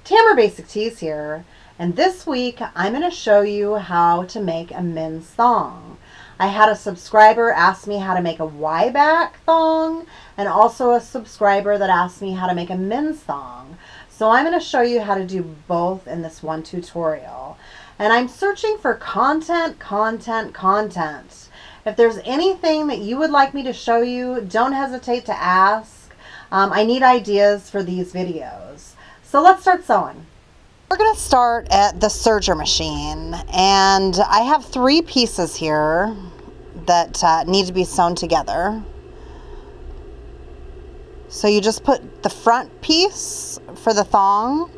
Tamara Basic Tees here, and this week I'm going to show you how to make a men's thong. I had a subscriber ask me how to make a Y-back thong, and also a subscriber that asked me how to make a men's thong. So I'm going to show you how to do both in this one tutorial. And I'm searching for content. If there's anything that you would like me to show you, don't hesitate to ask. I need ideas for these videos. So let's start sewing. We're going to start at the serger machine, and I have 3 pieces here that need to be sewn together. So you just put the front piece for the thong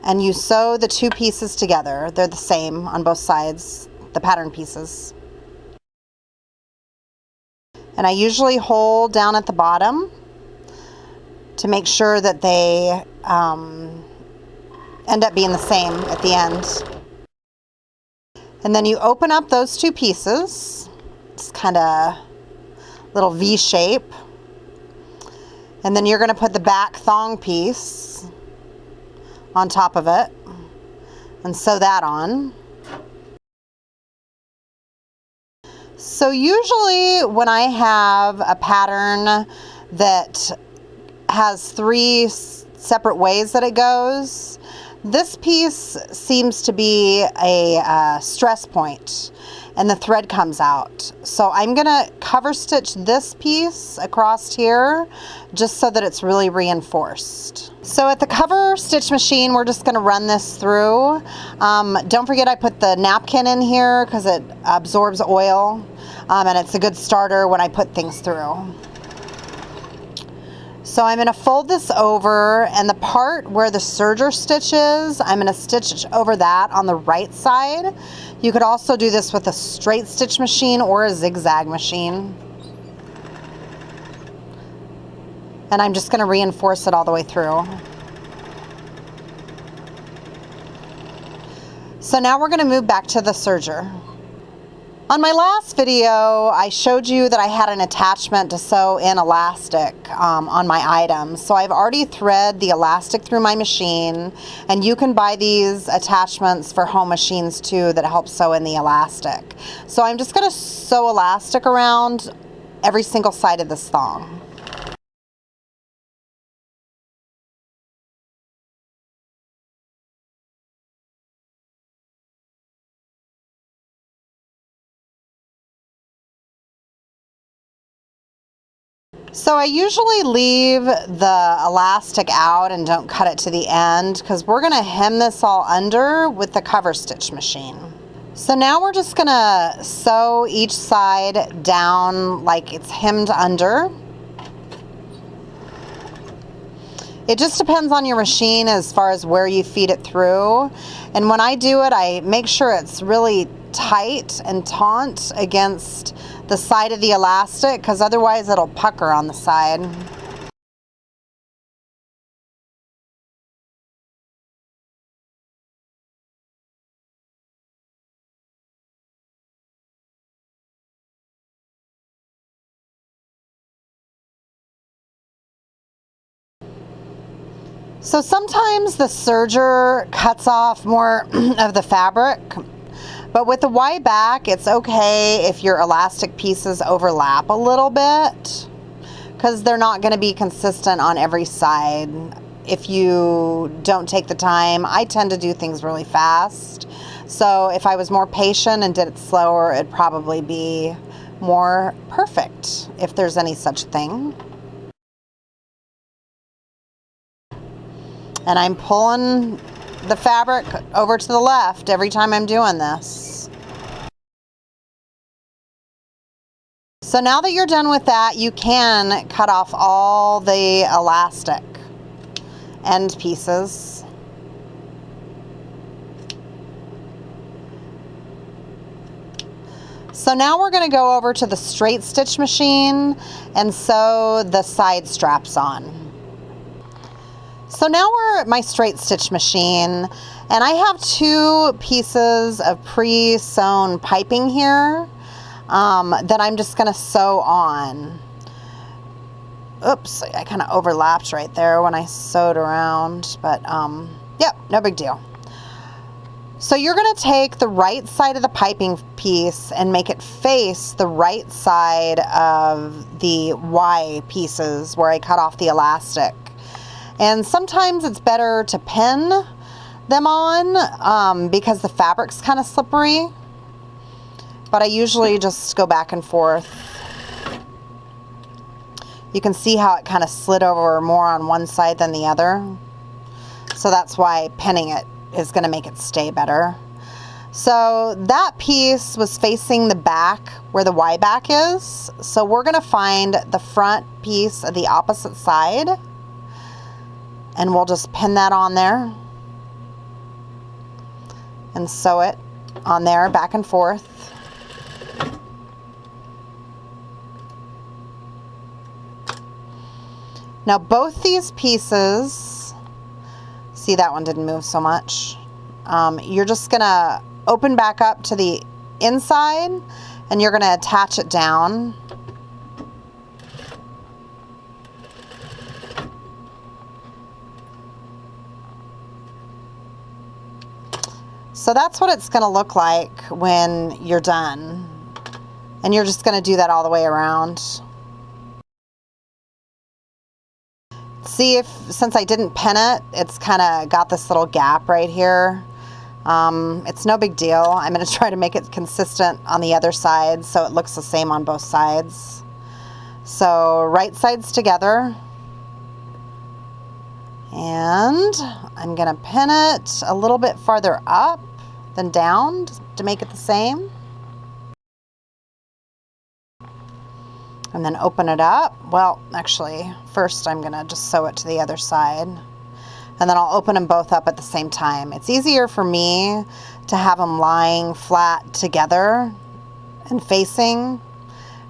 and you sew the 2 pieces together. They're the same on both sides, the pattern pieces. And I usually hold down at the bottom to make sure that they end up being the same at the end. And then you open up those 2 pieces. It's kind of little V shape. And then you're going to put the back thong piece on top of it and sew that on. So usually when I have a pattern that has 3 separate ways that it goes, this piece seems to be a stress point and the thread comes out. So I'm gonna cover stitch this piece across here just so that it's really reinforced. So at the cover stitch machine, we're just gonna run this through. Don't forget I put the napkin in here because it absorbs oil, and it's a good starter when I put things through. So I'm going to fold this over, and the part where the serger stitch is, I'm going to stitch over that on the right side. You could also do this with a straight stitch machine or a zigzag machine. And I'm just going to reinforce it all the way through. So now we're going to move back to the serger. On my last video, I showed you that I had an attachment to sew in elastic on my items. So I've already threaded the elastic through my machine, and you can buy these attachments for home machines too that help sew in the elastic. So I'm just going to sew elastic around every single side of this thong. So I usually leave the elastic out and don't cut it to the end because we're going to hem this all under with the cover stitch machine. So now we're just going to sew each side down like it's hemmed under. It just depends on your machine as far as where you feed it through. And when I do it, I make sure it's really tight and taut against the side of the elastic because otherwise it'll pucker on the side. So sometimes the serger cuts off more of the fabric, but with the Y back, it's okay if your elastic pieces overlap a little bit because they're not going to be consistent on every side. If you don't take the time, I tend to do things really fast. So if I was more patient and did it slower, it'd probably be more perfect, if there's any such thing. And I'm pulling the fabric over to the left every time I'm doing this. So now that you're done with that, you can cut off all the elastic end pieces. So now we're going to go over to the straight stitch machine and sew the side straps on. So now we're at my straight stitch machine, and I have 2 pieces of pre-sewn piping here that I'm just going to sew on. Oops, I kind of overlapped right there when I sewed around, but Yep, no big deal. So you're going to take the right side of the piping piece and make it face the right side of the Y pieces where I cut off the elastic. And sometimes it's better to pin them on because the fabric's kind of slippery. But I usually just go back and forth. You can see how it kind of slid over more on one side than the other. So that's why pinning it is going to make it stay better. So that piece was facing the back where the Y back is. So we're going to find the front piece of the opposite side. And we'll just pin that on there. And sew it on there back and forth. Now both these pieces, see that one didn't move so much. You're just going to open back up to the inside and you're going to attach it down. So that's what it's going to look like when you're done. And you're just going to do that all the way around. See, if since I didn't pin it, it's kind of got this little gap right here. It's no big deal. I'm going to try to make it consistent on the other side so it looks the same on both sides. So right sides together. And I'm going to pin it a little bit farther up than down to make it the same. And then open it up. Well, actually, first I'm going to just sew it to the other side. And then I'll open them both up at the same time. It's easier for me to have them lying flat together and facing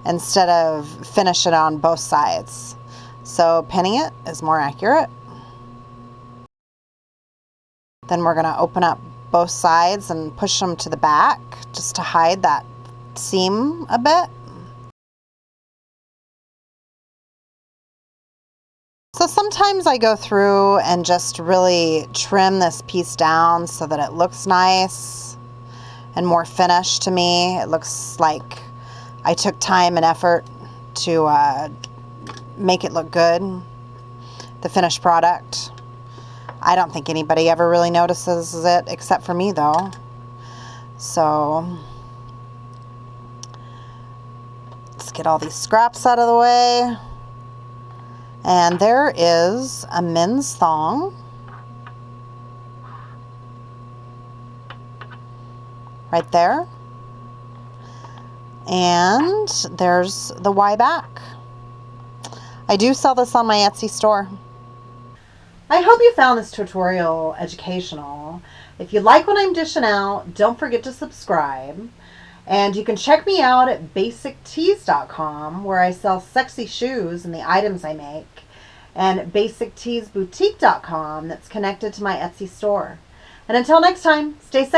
instead of finish it on both sides. So pinning it is more accurate. Then we're going to open up both sides and push them to the back just to hide that seam a bit. So sometimes I go through and just really trim this piece down so that it looks nice and more finished to me. It looks like I took time and effort to make it look good, the finished product. I don't think anybody ever really notices it except for me though. So let's get all these scraps out of the way. And there is a men's thong right there. And there's the Y back. I do sell this on my Etsy store. I hope you found this tutorial educational. If you like what I'm dishing out, don't forget to subscribe. And you can check me out at basictees.com where I sell sexy shoes and the items I make. And basicteesboutique.com that's connected to my Etsy store. And until next time, stay safe.